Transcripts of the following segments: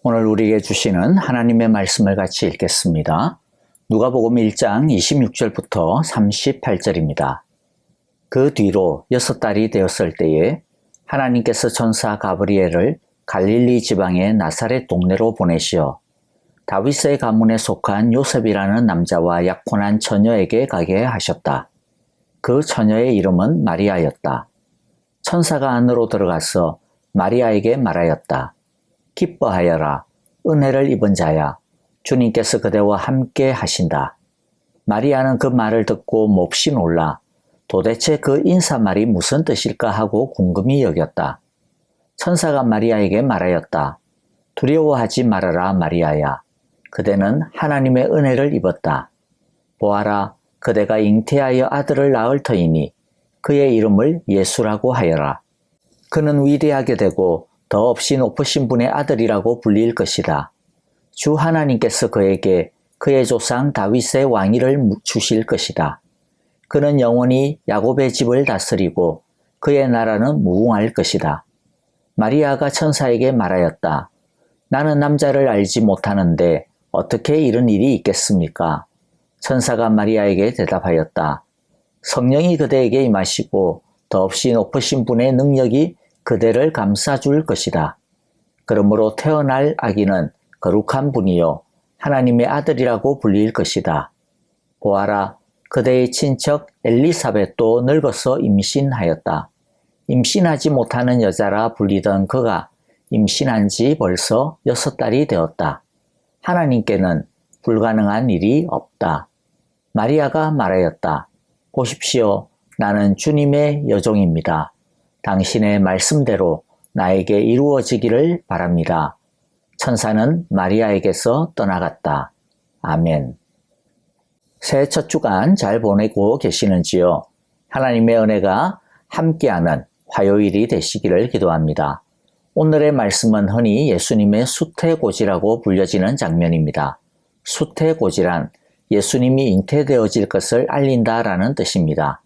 오늘 우리에게 주시는 하나님의 말씀을 같이 읽겠습니다. 누가복음 1장 26절부터 38절입니다. 그 뒤로 6달이 되었을 때에 하나님께서 천사 가브리엘을 갈릴리 지방의 나사렛 동네로 보내시어 다윗의 가문에 속한 요셉이라는 남자와 약혼한 처녀에게 가게 하셨다. 그 처녀의 이름은 마리아였다. 천사가 안으로 들어가서 마리아에게 말하였다. 기뻐하여라. 은혜를 입은 자야. 주님께서 그대와 함께 하신다. 마리아는 그 말을 듣고 몹시 놀라 도대체 그 인사말이 무슨 뜻일까 하고 궁금히 여겼다. 천사가 마리아에게 말하였다. 두려워하지 말아라 마리아야. 그대는 하나님의 은혜를 입었다. 보아라, 그대가 잉태하여 아들을 낳을 터이니 그의 이름을 예수라고 하여라. 그는 위대하게 되고 더없이 높으신 분의 아들이라고 불릴 것이다. 주 하나님께서 그에게 그의 조상 다윗의 왕위를 주실 것이다. 그는 영원히 야곱의 집을 다스리고 그의 나라는 무궁할 것이다. 마리아가 천사에게 말하였다. 나는 남자를 알지 못하는데 어떻게 이런 일이 있겠습니까? 천사가 마리아에게 대답하였다. 성령이 그대에게 임하시고 더없이 높으신 분의 능력이 그대를 감싸줄 것이다. 그러므로 태어날 아기는 거룩한 분이요 하나님의 아들이라고 불릴 것이다. 보아라, 그대의 친척 엘리사벳도 늙어서 임신하였다. 임신하지 못하는 여자라 불리던 그가 임신한 지 벌써 6달이 되었다. 하나님께는 불가능한 일이 없다. 마리아가 말하였다. 보십시오. 나는 주님의 여종입니다. 당신의 말씀대로 나에게 이루어지기를 바랍니다. 천사는 마리아에게서 떠나갔다. 아멘. 새해 첫 주간 잘 보내고 계시는지요? 하나님의 은혜가 함께하는 화요일이 되시기를 기도합니다. 오늘의 말씀은 흔히 예수님의 수태고지라고 불려지는 장면입니다. 수태고지란 예수님이 잉태되어질 것을 알린다라는 뜻입니다.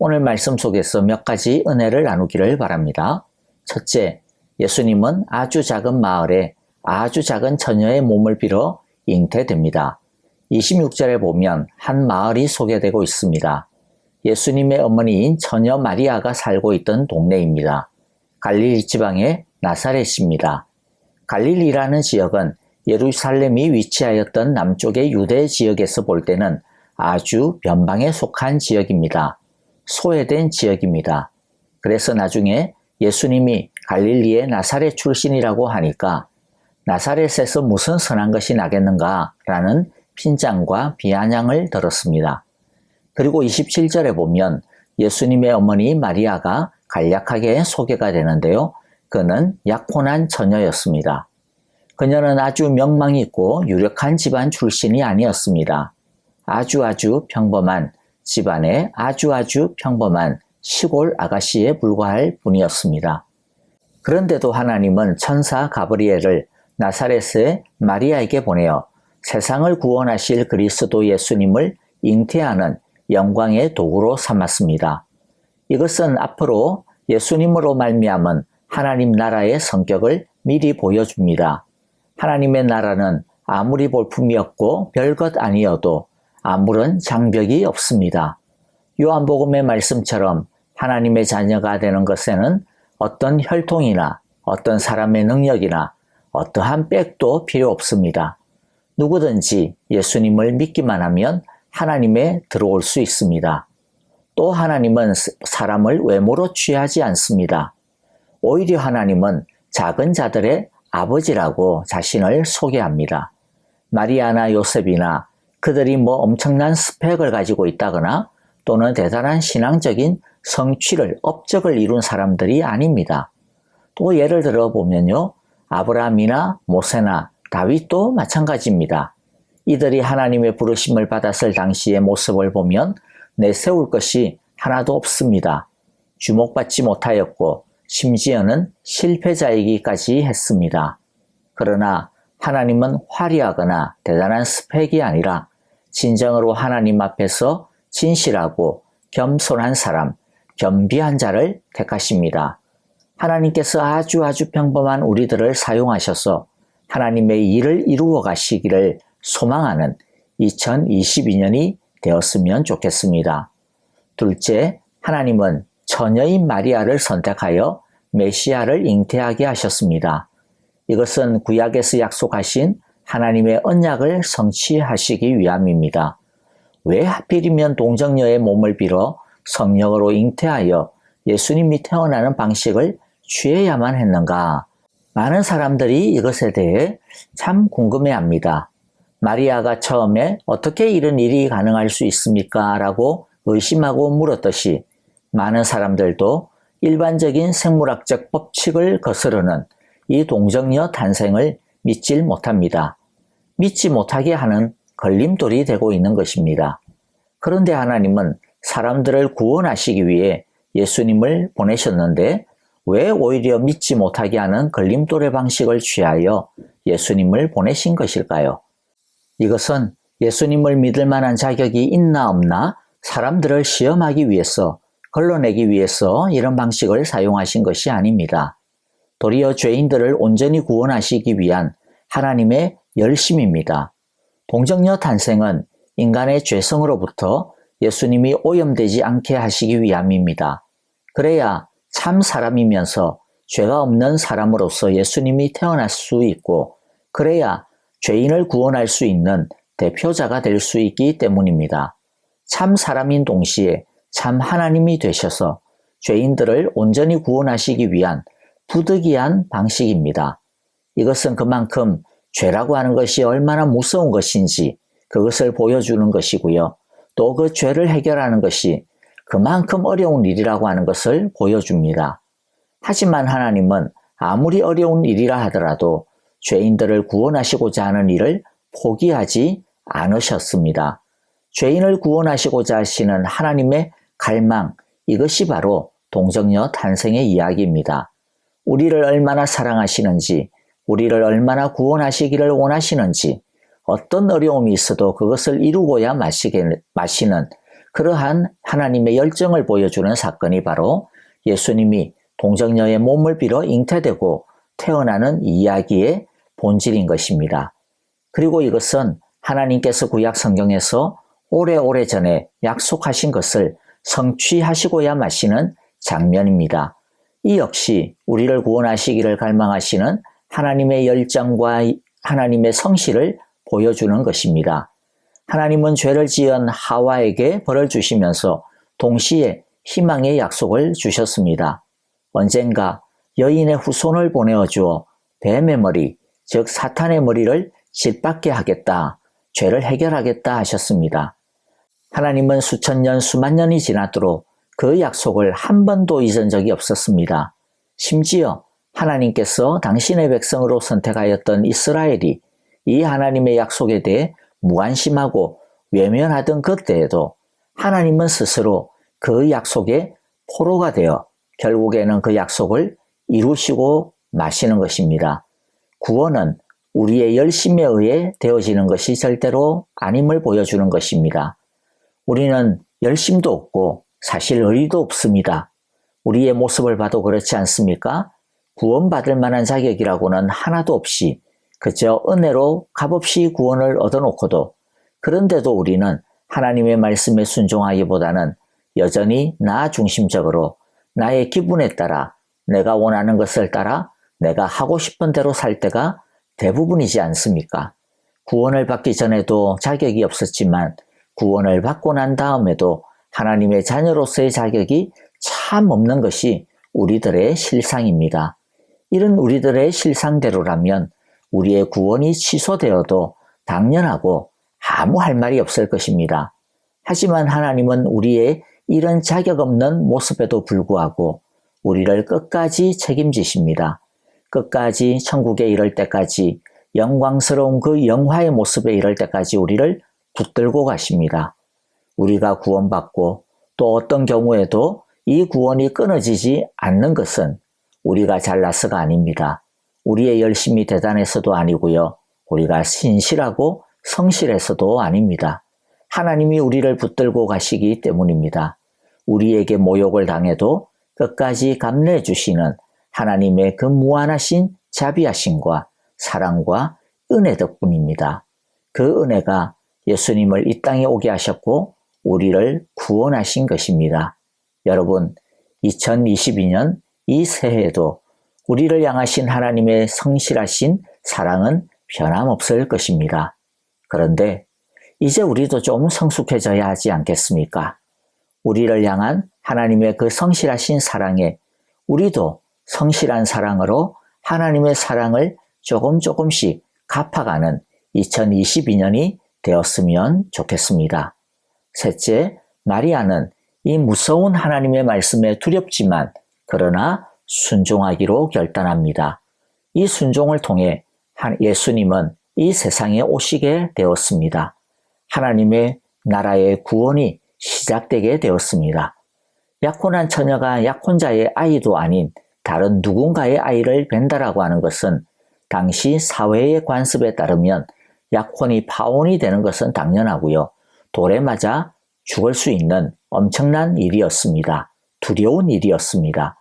오늘 말씀 속에서 몇 가지 은혜를 나누기를 바랍니다. 첫째, 예수님은 아주 작은 마을에 아주 작은 처녀의 몸을 빌어 잉태됩니다. 26절에 보면 한 마을이 소개되고 있습니다. 예수님의 어머니인 처녀 마리아가 살고 있던 동네입니다. 갈릴리 지방의 나사렛입니다. 갈릴리라는 지역은 예루살렘이 위치하였던 남쪽의 유대 지역에서 볼 때는 아주 변방에 속한 지역입니다. 소외된 지역입니다. 그래서 나중에 예수님이 갈릴리의 나사렛 출신이라고 하니까 나사렛에서 무슨 선한 것이 나겠는가 라는 핀잔과 비아냥을 들었습니다. 그리고 27절에 보면 예수님의 어머니 마리아가 간략하게 소개가 되는데요. 그는 약혼한 처녀였습니다. 그녀는 아주 명망 있고 유력한 집안 출신이 아니었습니다. 아주 평범한 집안의 아주 평범한 시골 아가씨에 불과할 뿐이었습니다. 그런데도 하나님은 천사 가브리엘을 나사렛의 마리아에게 보내어 세상을 구원하실 그리스도 예수님을 잉태하는 영광의 도구로 삼았습니다. 이것은 앞으로 예수님으로 말미암은 하나님 나라의 성격을 미리 보여줍니다. 하나님의 나라는 아무리 볼품이 없고 별것 아니어도 아무런 장벽이 없습니다. 요한복음의 말씀처럼 하나님의 자녀가 되는 것에는 어떤 혈통이나 어떤 사람의 능력이나 어떠한 백도 필요 없습니다. 누구든지 예수님을 믿기만 하면 하나님에 들어올 수 있습니다. 또 하나님은 사람을 외모로 취하지 않습니다. 오히려 하나님은 작은 자들의 아버지라고 자신을 소개합니다. 마리아나 요셉이나 그들이 엄청난 스펙을 가지고 있다거나 또는 대단한 신앙적인 성취를, 업적을 이룬 사람들이 아닙니다. 또 예를 들어 보면요. 아브라함이나 모세나 다윗도 마찬가지입니다. 이들이 하나님의 부르심을 받았을 당시의 모습을 보면 내세울 것이 하나도 없습니다. 주목받지 못하였고 심지어는 실패자이기까지 했습니다. 그러나 하나님은 화려하거나 대단한 스펙이 아니라 진정으로 하나님 앞에서 진실하고 겸손한 사람, 겸비한 자를 택하십니다. 하나님께서 아주 평범한 우리들을 사용하셔서 하나님의 일을 이루어 가시기를 소망하는 2022년이 되었으면 좋겠습니다. 둘째, 하나님은 처녀인 마리아를 선택하여 메시아를 잉태하게 하셨습니다. 이것은 구약에서 약속하신 하나님의 언약을 성취하시기 위함입니다. 왜 하필이면 동정녀의 몸을 빌어 성령으로 잉태하여 예수님이 태어나는 방식을 취해야만 했는가? 많은 사람들이 이것에 대해 참 궁금해합니다. 마리아가 처음에 어떻게 이런 일이 가능할 수 있습니까? 라고 의심하고 물었듯이 많은 사람들도 일반적인 생물학적 법칙을 거스르는 이 동정녀 탄생을 믿질 못합니다. 믿지 못하게 하는 걸림돌이 되고 있는 것입니다. 그런데 하나님은 사람들을 구원하시기 위해 예수님을 보내셨는데 왜 오히려 믿지 못하게 하는 걸림돌의 방식을 취하여 예수님을 보내신 것일까요? 이것은 예수님을 믿을 만한 자격이 있나 없나 사람들을 시험하기 위해서, 걸러내기 위해서 이런 방식을 사용하신 것이 아닙니다. 도리어 죄인들을 온전히 구원하시기 위한 하나님의 열심입니다. 동정녀 탄생은 인간의 죄성으로부터 예수님이 오염되지 않게 하시기 위함입니다. 그래야 참 사람이면서 죄가 없는 사람으로서 예수님이 태어날 수 있고, 그래야 죄인을 구원할 수 있는 대표자가 될 수 있기 때문입니다. 참 사람인 동시에 참 하나님이 되셔서 죄인들을 온전히 구원하시기 위한 부득이한 방식입니다. 이것은 그만큼 죄라고 하는 것이 얼마나 무서운 것인지 그것을 보여주는 것이고요. 또 그 죄를 해결하는 것이 그만큼 어려운 일이라고 하는 것을 보여줍니다. 하지만 하나님은 아무리 어려운 일이라 하더라도 죄인들을 구원하시고자 하는 일을 포기하지 않으셨습니다. 죄인을 구원하시고자 하시는 하나님의 갈망, 이것이 바로 동정녀 탄생의 이야기입니다. 우리를 얼마나 사랑하시는지, 우리를 얼마나 구원하시기를 원하시는지, 어떤 어려움이 있어도 그것을 이루고야 마시는 그러한 하나님의 열정을 보여주는 사건이 바로 예수님이 동정녀의 몸을 빌어 잉태되고 태어나는 이야기의 본질인 것입니다. 그리고 이것은 하나님께서 구약 성경에서 오래오래 전에 약속하신 것을 성취하시고야 마시는 장면입니다. 이 역시 우리를 구원하시기를 갈망하시는 하나님의 열정과 하나님의 성실을 보여주는 것입니다. 하나님은 죄를 지은 하와에게 벌을 주시면서 동시에 희망의 약속을 주셨습니다. 언젠가 여인의 후손을 보내어 주어 뱀의 머리, 즉 사탄의 머리를 짓밟게 하겠다, 죄를 해결하겠다 하셨습니다. 하나님은 수천 년, 수만 년이 지나도록 그 약속을 한 번도 잊은 적이 없었습니다. 심지어 하나님께서 당신의 백성으로 선택하였던 이스라엘이 이 하나님의 약속에 대해 무관심하고 외면하던 그때에도 하나님은 스스로 그 약속의 포로가 되어 결국에는 그 약속을 이루시고 마시는 것입니다. 구원은 우리의 열심에 의해 되어지는 것이 절대로 아님을 보여주는 것입니다. 우리는 열심도 없고 사실 의리도 없습니다. 우리의 모습을 봐도 그렇지 않습니까? 구원받을 만한 자격이라고는 하나도 없이 그저 은혜로 값없이 구원을 얻어놓고도, 그런데도 우리는 하나님의 말씀에 순종하기보다는 여전히 나 중심적으로 나의 기분에 따라 내가 원하는 것을 따라 내가 하고 싶은 대로 살 때가 대부분이지 않습니까? 구원을 받기 전에도 자격이 없었지만 구원을 받고 난 다음에도 하나님의 자녀로서의 자격이 참 없는 것이 우리들의 실상입니다. 이런 우리들의 실상대로라면 우리의 구원이 취소되어도 당연하고 아무 할 말이 없을 것입니다. 하지만 하나님은 우리의 이런 자격 없는 모습에도 불구하고 우리를 끝까지 책임지십니다. 끝까지 천국에 이를 때까지, 영광스러운 그 영화의 모습에 이를 때까지 우리를 붙들고 가십니다. 우리가 구원받고 또 어떤 경우에도 이 구원이 끊어지지 않는 것은 우리가 잘나서가 아닙니다. 우리의 열심이 대단해서도 아니고요. 우리가 신실하고 성실해서도 아닙니다. 하나님이 우리를 붙들고 가시기 때문입니다. 우리에게 모욕을 당해도 끝까지 감내해 주시는 하나님의 그 무한하신 자비하심과 사랑과 은혜 덕분입니다. 그 은혜가 예수님을 이 땅에 오게 하셨고 우리를 구원하신 것입니다. 여러분, 2022년 이 새해에도 우리를 향하신 하나님의 성실하신 사랑은 변함없을 것입니다. 그런데 이제 우리도 좀 성숙해져야 하지 않겠습니까? 우리를 향한 하나님의 그 성실하신 사랑에 우리도 성실한 사랑으로 하나님의 사랑을 조금씩 갚아가는 2022년이 되었으면 좋겠습니다. 셋째, 마리아는 이 무서운 하나님의 말씀에 두렵지만 그러나 순종하기로 결단합니다. 이 순종을 통해 예수님은 이 세상에 오시게 되었습니다. 하나님의 나라의 구원이 시작되게 되었습니다. 약혼한 처녀가 약혼자의 아이도 아닌 다른 누군가의 아이를 뵌다라고 하는 것은 당시 사회의 관습에 따르면 약혼이 파혼이 되는 것은 당연하고요. 돌에 맞아 죽을 수 있는 엄청난 일이었습니다. 두려운 일이었습니다.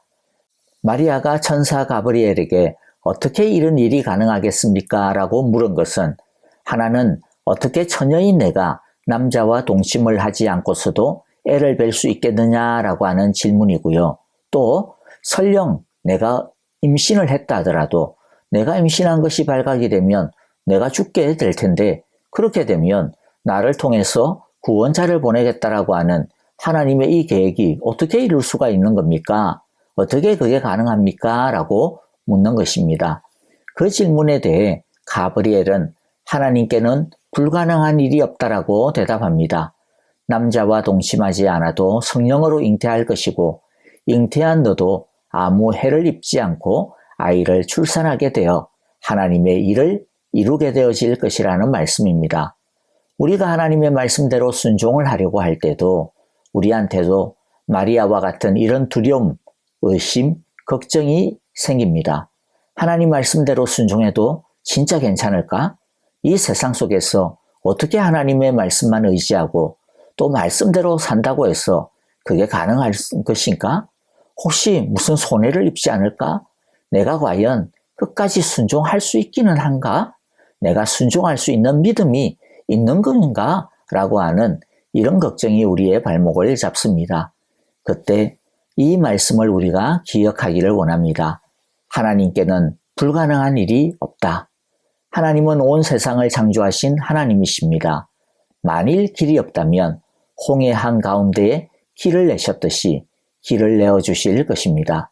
마리아가 천사 가브리엘에게 어떻게 이런 일이 가능하겠습니까? 라고 물은 것은 하나는 어떻게 처녀인 내가 남자와 동침을 하지 않고서도 애를 뵐 수 있겠느냐라고 하는 질문이고요. 또 설령 내가 임신을 했다 하더라도 내가 임신한 것이 발각이 되면 내가 죽게 될 텐데 그렇게 되면 나를 통해서 구원자를 보내겠다라고 하는 하나님의 이 계획이 어떻게 이룰 수가 있는 겁니까? 어떻게 그게 가능합니까? 라고 묻는 것입니다. 그 질문에 대해 가브리엘은 하나님께는 불가능한 일이 없다라고 대답합니다. 남자와 동침하지 않아도 성령으로 잉태할 것이고 잉태한 너도 아무 해를 입지 않고 아이를 출산하게 되어 하나님의 일을 이루게 되어질 것이라는 말씀입니다. 우리가 하나님의 말씀대로 순종을 하려고 할 때도 우리한테도 마리아와 같은 이런 두려움, 의심, 걱정이 생깁니다. 하나님 말씀대로 순종해도 진짜 괜찮을까? 이 세상 속에서 어떻게 하나님의 말씀만 의지하고 또 말씀대로 산다고 해서 그게 가능할 것인가? 혹시 무슨 손해를 입지 않을까? 내가 과연 끝까지 순종할 수 있기는 한가? 내가 순종할 수 있는 믿음이 있는 건가? 라고 하는 이런 걱정이 우리의 발목을 잡습니다. 그때 이 말씀을 우리가 기억하기를 원합니다. 하나님께는 불가능한 일이 없다. 하나님은 온 세상을 창조하신 하나님이십니다. 만일 길이 없다면 홍해 한가운데에 길을 내셨듯이 길을 내어주실 것입니다.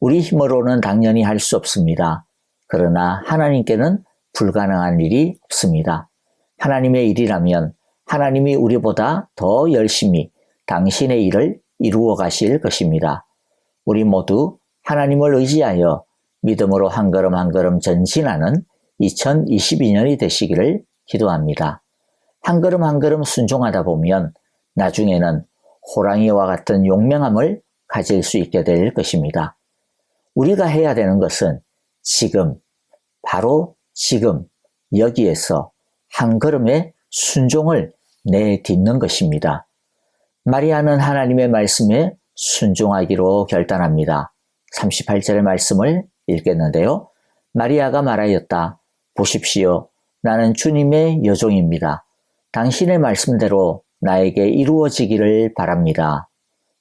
우리 힘으로는 당연히 할 수 없습니다. 그러나 하나님께는 불가능한 일이 없습니다. 하나님의 일이라면 하나님이 우리보다 더 열심히 당신의 일을 이루어 가실 것입니다. 우리 모두 하나님을 의지하여 믿음으로 한 걸음 한 걸음 전진하는 2022년이 되시기를 기도합니다. 한 걸음 한 걸음 순종하다 보면 나중에는 호랑이와 같은 용맹함을 가질 수 있게 될 것입니다. 우리가 해야 되는 것은 지금, 바로 지금 여기에서 한 걸음의 순종을 내딛는 것입니다. 마리아는 하나님의 말씀에 순종하기로 결단합니다. 38절의 말씀을 읽겠는데요. 마리아가 말하였다. 보십시오. 나는 주님의 여종입니다. 당신의 말씀대로 나에게 이루어지기를 바랍니다.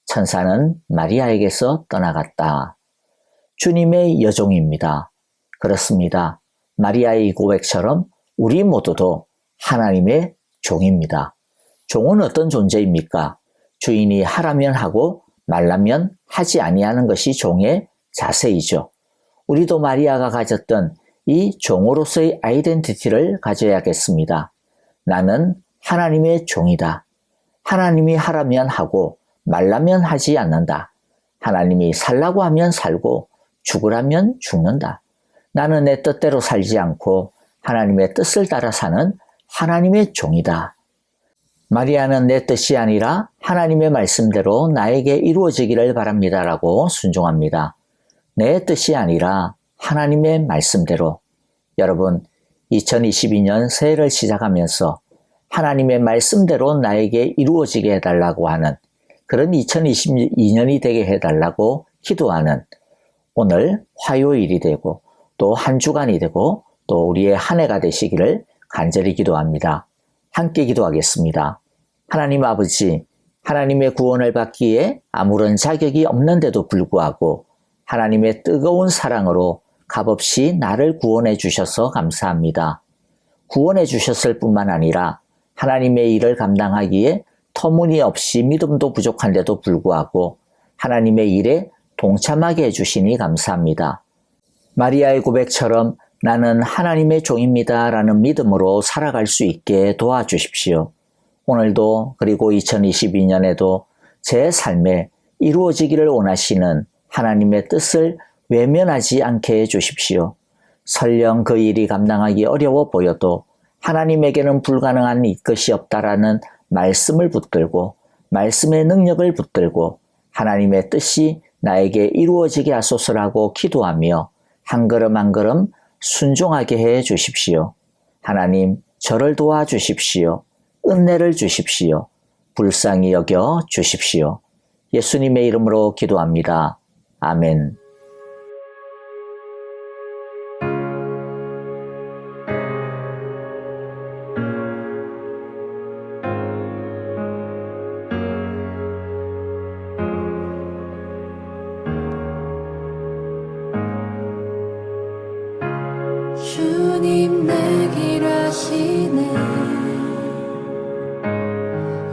천사는 마리아에게서 떠나갔다. 주님의 여종입니다. 그렇습니다. 마리아의 고백처럼 우리 모두도 하나님의 종입니다. 종은 어떤 존재입니까? 주인이 하라면 하고 말라면 하지 아니하는 것이 종의 자세이죠. 우리도 마리아가 가졌던 이 종으로서의 아이덴티티를 가져야겠습니다. 나는 하나님의 종이다. 하나님이 하라면 하고 말라면 하지 않는다. 하나님이 살라고 하면 살고 죽으라면 죽는다. 나는 내 뜻대로 살지 않고 하나님의 뜻을 따라 사는 하나님의 종이다. 마리아는 내 뜻이 아니라 하나님의 말씀대로 나에게 이루어지기를 바랍니다라고 순종합니다. 내 뜻이 아니라 하나님의 말씀대로. 여러분, 2022년 새해를 시작하면서 하나님의 말씀대로 나에게 이루어지게 해달라고 하는 그런 2022년이 되게 해달라고 기도하는 오늘 화요일이 되고 또 한 주간이 되고 또 우리의 한 해가 되시기를 간절히 기도합니다. 함께 기도하겠습니다. 하나님 아버지, 하나님의 구원을 받기에 아무런 자격이 없는데도 불구하고 하나님의 뜨거운 사랑으로 값없이 나를 구원해 주셔서 감사합니다. 구원해 주셨을 뿐만 아니라 하나님의 일을 감당하기에 터무니없이 믿음도 부족한데도 불구하고 하나님의 일에 동참하게 해주시니 감사합니다. 마리아의 고백처럼 나는 하나님의 종입니다 라는 믿음으로 살아갈 수 있게 도와주십시오. 오늘도 그리고 2022년에도 제 삶에 이루어지기를 원하시는 하나님의 뜻을 외면하지 않게 해주십시오. 설령 그 일이 감당하기 어려워 보여도 하나님에게는 불가능한 것이 없다라는 말씀을 붙들고 말씀의 능력을 붙들고 하나님의 뜻이 나에게 이루어지게 하소서라고 기도하며 한 걸음 한 걸음 순종하게 해 주십시오. 하나님, 저를 도와주십시오. 은혜를 주십시오. 불쌍히 여겨 주십시오. 예수님의 이름으로 기도합니다. 아멘. 주님 내 길 아시네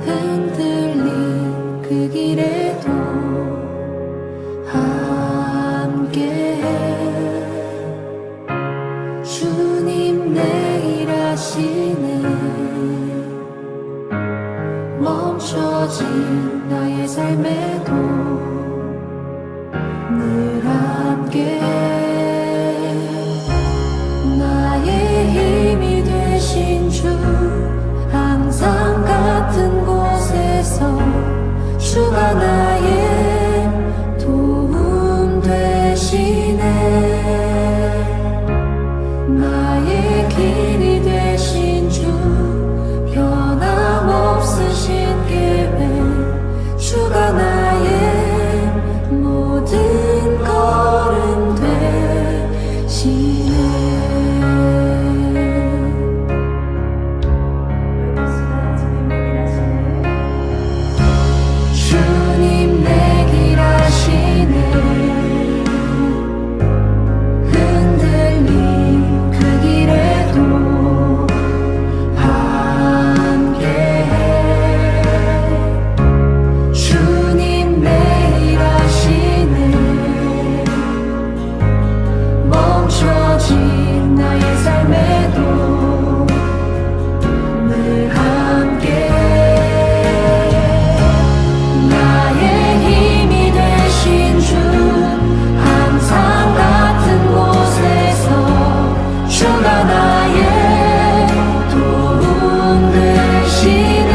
흔들린 그 길에도 함께해 주님 내 길 아시네 멈춰진 나의 삶에도 늘 함께해 힘이 되신 주 항상 같은 곳에서 주가 나의 도움 되시네 나의 길이 되신 주 변함없으신 계획 주가 나의 모든 걸음 되시네 나의 삶에도 늘 함께 나의 힘이 되신 주 항상 같은 곳에서 주가 나의 도움 되시네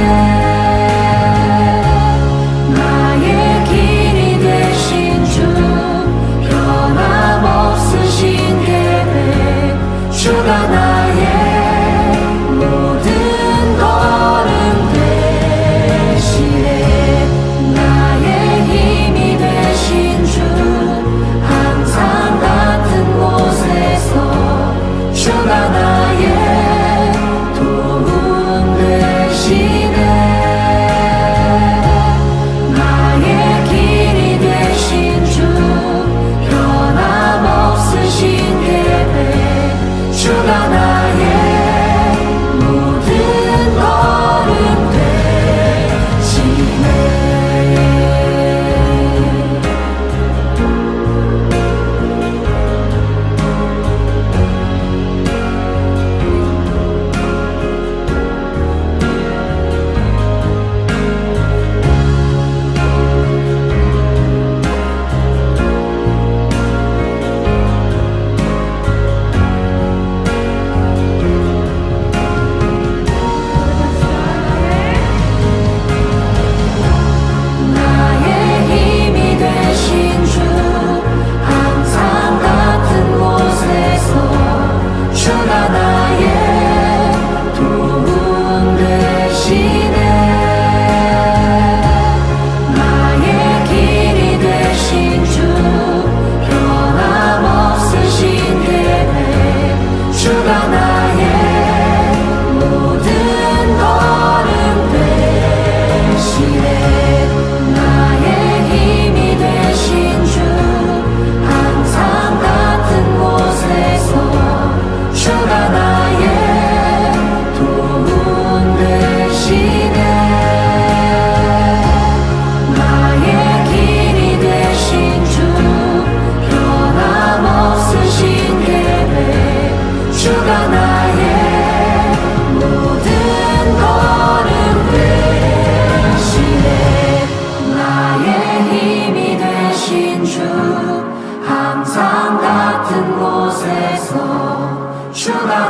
나의 길이 되신 주 변함없으신 계획 주가 나의 모든 걸음 되시네 나의 힘이 되신 주 항상 같은 곳에서 주가 나의 도움 되시네 나의 길이 되신 주 변함없으신 계획 주가 나 주가